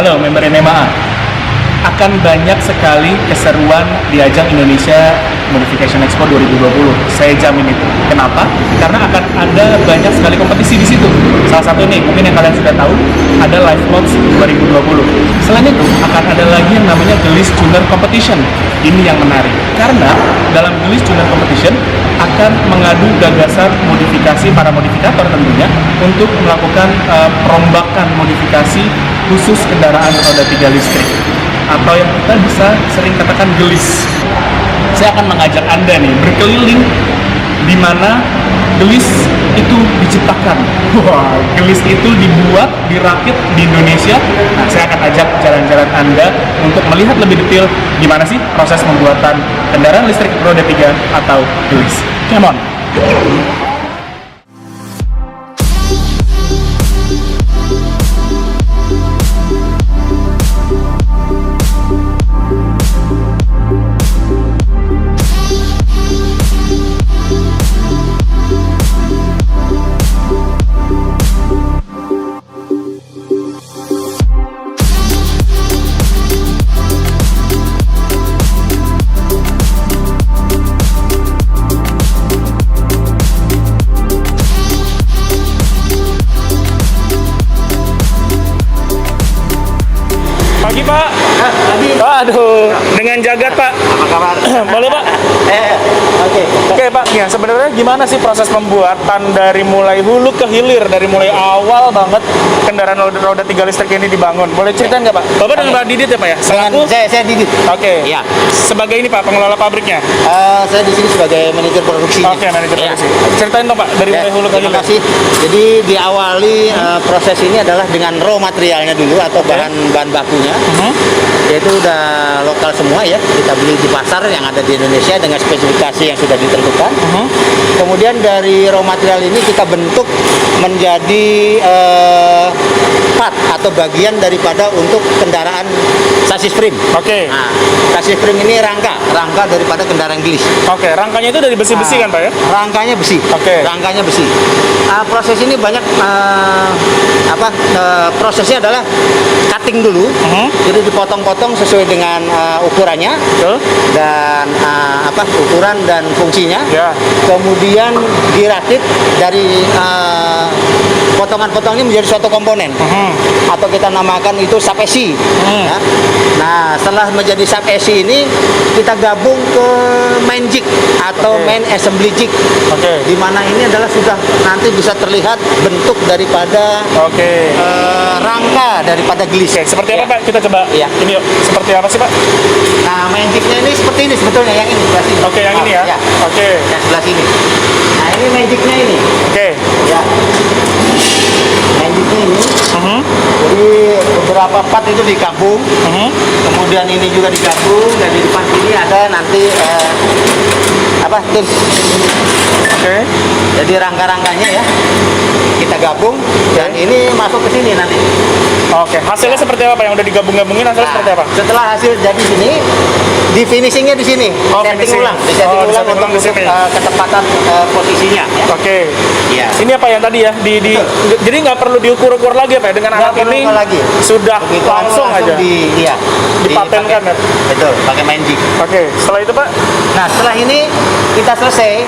Halo member NMAA, akan banyak sekali keseruan di ajang Indonesia Modification Expo 2020. Saya jamin itu. Kenapa? Karena akan ada banyak sekali kompetisi di situ. Salah satu nih, mungkin yang kalian sudah tahu, ada Live Lots 2020. Selain itu, akan ada lagi yang namanya Gelis Tuner Competition. Ini yang menarik. Karena dalam Gelis Tuner Competition akan mengadu gagasan modifikasi para modifikator tentunya untuk melakukan perombakan modifikasi khusus kendaraan roda 3 listrik, atau yang kita bisa sering katakan gelis. Saya akan mengajak Anda nih berkeliling di mana gelis itu diciptakan. Wah, gelis itu dibuat, dirakit di Indonesia. Nah, saya akan ajak jalan-jalan Anda untuk melihat lebih detail gimana sih proses pembuatan kendaraan listrik roda 3 atau gelis. Come on! Pagi Pak. Pagi. Aduh, dengan Jagat Pak. Apa kabar? Boleh Pak? Oke Pak, ya sebenarnya gimana sih proses pembuatan dari mulai hulu ke hilir, dari mulai awal banget kendaraan roda 3 listrik ini dibangun? Boleh ceritain nggak Pak? Bapak dengan Pak Didit ya Pak ya? Selaku? Saya Didit. Oke. Ya. Sebagai ini Pak, pengelola pabriknya? Saya di sini sebagai manajer produksi. Oke, manajer produksi. Ceritain dong Pak, dari mulai hulu ke hilir. Terima kasih. Jadi diawali proses ini adalah dengan raw materialnya dulu atau bahan bakunya. Yaitu udah lokal semua ya, kita beli di pasar yang ada di Indonesia dengan spesifikasi yang sudah ditentukan. Kemudian dari raw material ini kita bentuk menjadi part atau bagian daripada untuk kendaraan sasis frame. Oke. Nah, sasis frame ini rangka daripada kendaraan gelis. Oke, rangkanya itu dari besi-besi kan Pak ya? Rangkanya besi. Oke. Rangkanya besi. Proses ini banyak prosesnya adalah cutting dulu. Jadi dipotong-potong sesuai dengan ukurannya. Betul. Dan ukuran dan fungsinya. Ya. Kemudian dirakit dari potongan-potong ini menjadi suatu komponen. Atau kita namakan itu sub-esi. Ya. Nah, setelah menjadi sub-esi ini kita gabung ke main jig atau main assembly jig. Di mana ini adalah sudah nanti bisa terlihat bentuk daripada rangka daripada gelis. Seperti apa Pak? Kita coba. Ya. Ini yuk. Seperti apa sih Pak? Nah, main jignya ini seperti ini sebetulnya, yang ini sebelah sini. Oke, yang ini ya. Ya. Oke. Yang sebelah sini. Nah, ini main jignya ini. Oke. Ya. Main jignya ini. Jadi beberapa part itu digabung. Kemudian ini juga digabung, dan di depan sini ada nanti tim. Oke. Jadi rangka-rangkanya ya kita gabung dan ini masuk ke sini nanti. Oke, hasilnya seperti apa Pak? Yang udah digabung-gabungin hasilnya seperti apa? Setelah hasil jadi sini, di finishingnya di sini. Finishing. Disetting ulang untuk ketepatan posisinya. Ya. Oke. Iya. Ini apa yang tadi ya? Jadi nggak perlu diukur-ukur lagi ya Pak? Dengan alat ini lagi. sudah Begitu langsung aja. Dipatenkan ya? Betul, pakai main jig. Oke. Setelah itu Pak? Nah, setelah ini kita selesai,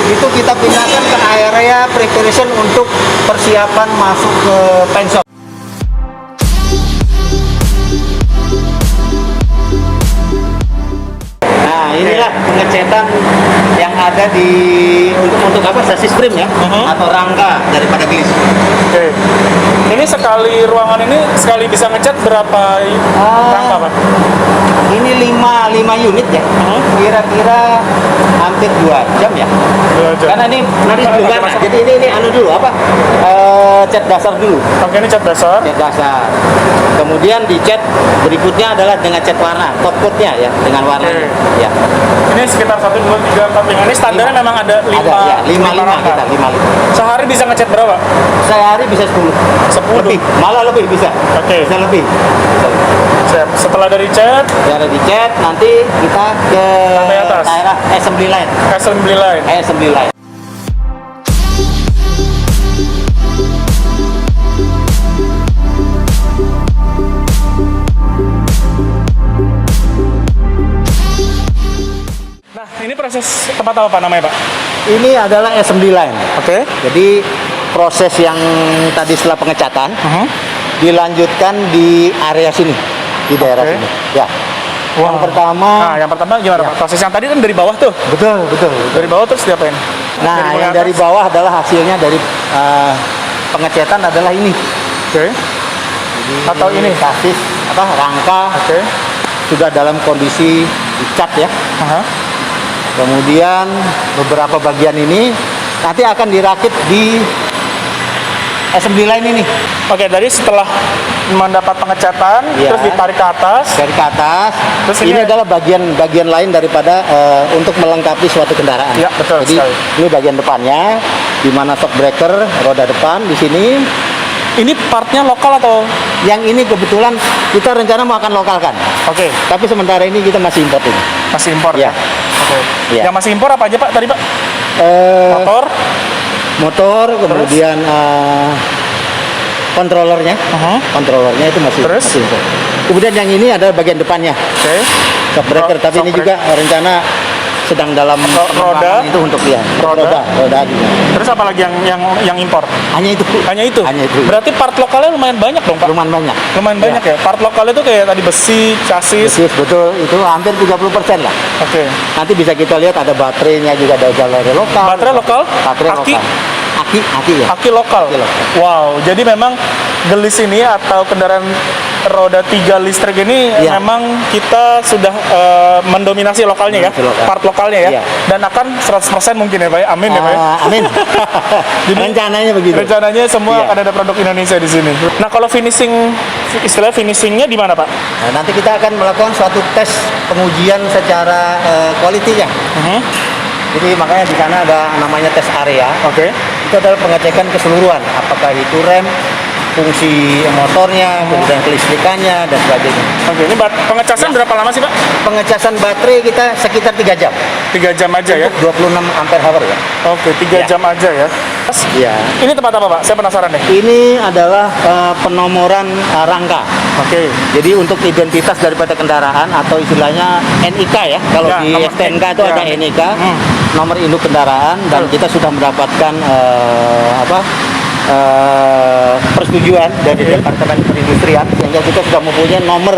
itu kita pindahkan ke area preparation untuk persiapan masuk ke paint shop. Nah, inilah pengecetan yang ada di untuk apa, sasis frame ya, atau rangka daripada gelis. Oke. Ini sekali ruangan ini sekali bisa ngecat berapa rangka Pak? Ini 5 unit ya. Kira-kira hampir 2 jam ya. 2 jam. Karena ini nanti belum warna. Jadi ini dulu apa? Cat dasar dulu. Oke, ini cat dasar. Cat dasar. Kemudian di cat berikutnya adalah dengan cat warna, top coatnya ya, dengan warna. Ya. Ini sekitar 1, 2, 3, 4, 5. Ini standarnya memang ada 5. Ada ya, 5 rangka. kita 5. Sehari bisa ngecat berapa? Sehari bisa 10. 10. Lebih, malah lebih bisa. Oke. Bisa lebih. Siap. Setelah dari cat, di cat nanti kita ke atas. daerah assembly line. Assembly line. Assembly line. Ini proses tempat apa Pak namanya Pak? Ini adalah assembly line. Oke. Jadi proses yang tadi setelah pengecatan dilanjutkan di area sini, di daerah Oke. sini. Ya. Wah. Yang pertama, Nah, yang pertama gimana Ya. Pak? Proses yang tadi kan dari bawah tuh. betul. Dari bawah terus diapain? Nah, yang atas? dari bawah adalah hasilnya dari pengecatan adalah ini. Oke. Atau ini? Sasis rangka Oke. sudah dalam kondisi dicat ya. Aha. Kemudian beberapa bagian ini nanti akan dirakit di assembly line ini. Oke, tadi setelah mendapat pengecatan, Ya. terus ditarik ke atas. Dari ke atas. Terus ini ini- adalah bagian lain daripada untuk melengkapi suatu kendaraan. Ya, betul Jadi sekali. ini bagian depannya, di mana shock breaker roda depan di sini. Ini partnya lokal atau? Yang ini kebetulan kita rencana mau akan lokalkan. Oke, Tapi sementara ini kita masih import ini. masih impor. Ya. Oke. Ya. Yang masih impor apa aja Pak tadi Pak? Motor. Motor, kemudian kontrolernya. Kontrolernya itu masih Terus? import. Kemudian yang ini adalah bagian depannya. Oke. Shock breaker, tapi ini Shock juga rencana sedang dalam roda? pengembangan itu untuk ya Roda? roda juga. Terus apa lagi yang impor? Hanya itu. Hanya itu. Hanya itu. Berarti part lokalnya lumayan banyak dong Pak. Lumayan banyak. Lumayan banyak ya. Part lokalnya itu kayak tadi besi, chassis. Betul, itu hampir 30% lah. Oke. Nanti bisa kita lihat ada baterainya juga, ada baterai lokal. Baterai lokal? Baterai Aki? lokal. Aki ya. Aki lokal. Aki lokal. Wow, jadi memang Gelis ini atau kendaraan roda 3 listrik ini Iya. memang kita sudah mendominasi lokalnya ya, Mendominasi lokal. part lokalnya ya. Iya. Dan akan 100% mungkin ya Pak. Amin ya Pak. Amin. Jadi, rencananya begitu. Rencananya semua Iya. akan ada produk Indonesia di sini. Nah, kalau istilah finishingnya di mana Pak? Nah, nanti kita akan melakukan suatu tes pengujian secara quality-nya. Jadi makanya di sana ada namanya tes area. Oke. Itu adalah pengecekan keseluruhan, apakah itu rem, fungsi motornya, kemudian kelistrikannya dan sebagainya. Oke, ini pengecasan berapa lama sih Pak? Pengecasan baterai kita sekitar 3 jam. 3 jam aja ya. 26 ampere hour ya. Oke, 3 Ya. jam aja ya. Iya. Ini tempat apa Pak? Saya penasaran deh. Ini adalah penomoran rangka. Oke. Jadi untuk identitas daripada kendaraan atau istilahnya NIK ya. Kalau Ya, di nomor STNK itu ya. ada NIK, Hmm. nomor induk kendaraan, dan Betul. kita sudah mendapatkan persetujuan dari Departemen Perindustrian sehingga kita sudah mempunyai nomor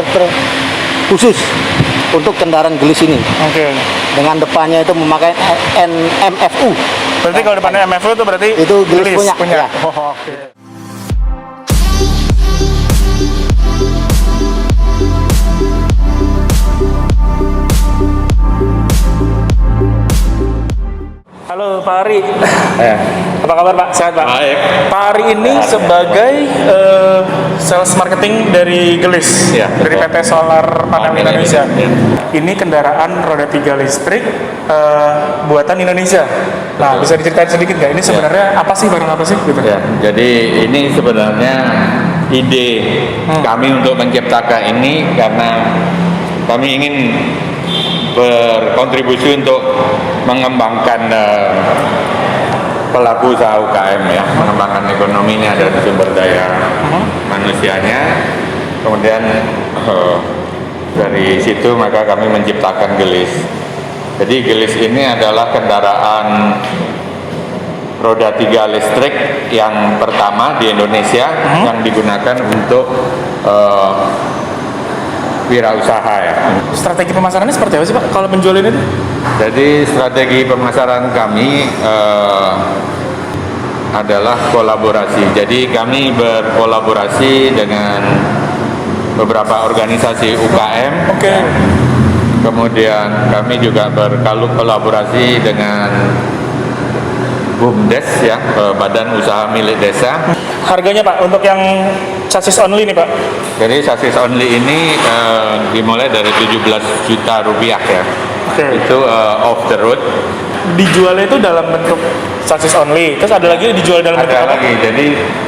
khusus untuk kendaraan Gelis ini. Oke. Dengan depannya itu memakai MFU. Berarti kalau depannya MFU itu berarti Itu Gelis Gelis punya. Ya. Oh, oke. Halo Pak Ari. Apa kabar Pak? Sehat Pak? Baik. Pak Ari ini sebagai sales marketing dari Gelis, Ya, dari betul. PT Solar Panel Panel Indonesia. Indonesia. Ini kendaraan roda 3 listrik buatan Indonesia. Nah, bisa diceritain sedikit nggak? Ini sebenarnya apa sih, barang apa sih? Gitu. Ya, jadi ini sebenarnya ide kami untuk menciptakan ini karena kami ingin berkontribusi untuk mengembangkan pelaku usaha UKM ya, mengembangkan ekonominya dan sumber daya manusianya. Kemudian dari situ maka kami menciptakan Gelis. Jadi Gelis ini adalah kendaraan roda 3 listrik yang pertama di Indonesia yang digunakan untuk wirausaha ya. Strategi pemasarannya seperti apa sih Pak? Kalau penjualan itu? Jadi strategi pemasaran kami adalah kolaborasi. Jadi kami berkolaborasi dengan beberapa organisasi UKM. Oke. Kemudian kami juga berkolaborasi dengan BUMDes ya, Badan Usaha Milik Desa. Harganya Pak, untuk yang chassis only nih Pak? Jadi chassis only ini dimulai dari 17 juta rupiah ya. Oke. Itu off the road. Dijualnya itu dalam bentuk chassis only, terus ada lagi dijual dalam bentuk Ada apa? lagi, jadi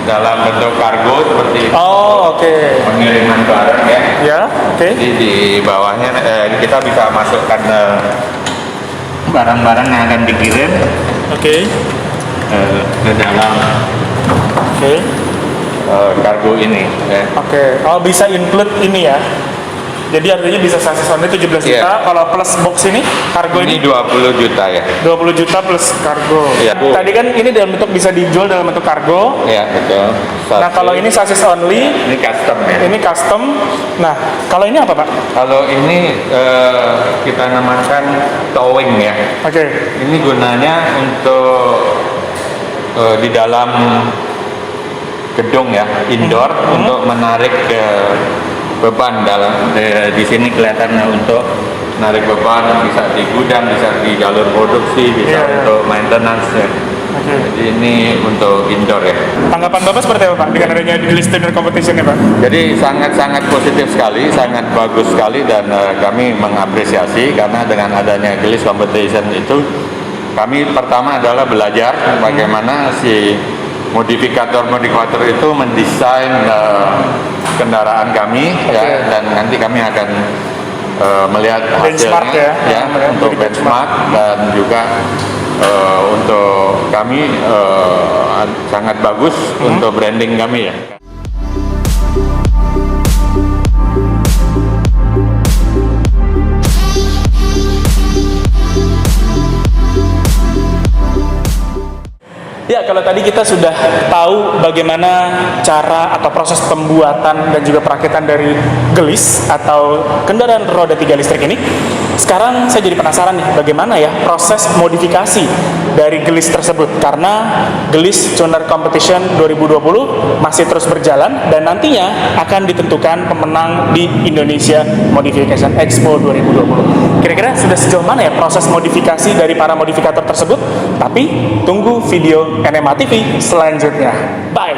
dalam bentuk kargo seperti itu. Oh, oke. Pengiriman barang ya. Ya, oke. Jadi di bawahnya kita bisa masukkan barang-barang yang akan dikirim Oke. ke dalam Oke. kargo ini. Ya. Oke. Oh, bisa include ini ya? Jadi artinya bisa sasis only 17 juta. Iya. Kalau plus box ini kargo Ini ini 20 juta ya. 20 juta plus kargo. Iya. Tadi kan ini dalam bentuk bisa dijual dalam bentuk kargo. Ya betul. Nah, kalau ini sasis only, ini custom ya. ini custom. Nah, kalau ini apa, Pak? Kalau ini kita namakan towing ya. Oke. Ini gunanya untuk di dalam gedung ya, indoor untuk menarik beban dalam di sini kelihatan untuk menarik beban, bisa di gudang, bisa di jalur produksi, bisa Iya, iya. untuk maintenance ya. Oke. Jadi ini untuk indoor ya. Tanggapan Bapak seperti apa, Pak, dengan adanya Gelis Dinner Competition ya, Pak? Jadi sangat-sangat positif sekali, sangat bagus sekali, dan kami mengapresiasi karena dengan adanya Gelis Competition itu kami pertama adalah belajar bagaimana si modifikator itu mendesain kendaraan kami ya, dan nanti kami akan melihat Benchmark hasilnya ya. untuk Jadi benchmark, dan juga untuk kami sangat bagus untuk branding kami ya. Ya, kalau tadi kita sudah tahu bagaimana cara atau proses pembuatan dan juga perakitan dari Gelis atau kendaraan roda 3 listrik ini. Sekarang saya jadi penasaran nih, bagaimana ya proses modifikasi dari Gelis tersebut, karena Gelis Tuner Competition 2020 masih terus berjalan dan nantinya akan ditentukan pemenang di Indonesia Modification Expo 2020. Kira-kira sudah sejauh mana ya proses modifikasi dari para modifikator tersebut? Tapi tunggu video NMA TV selanjutnya. Bye!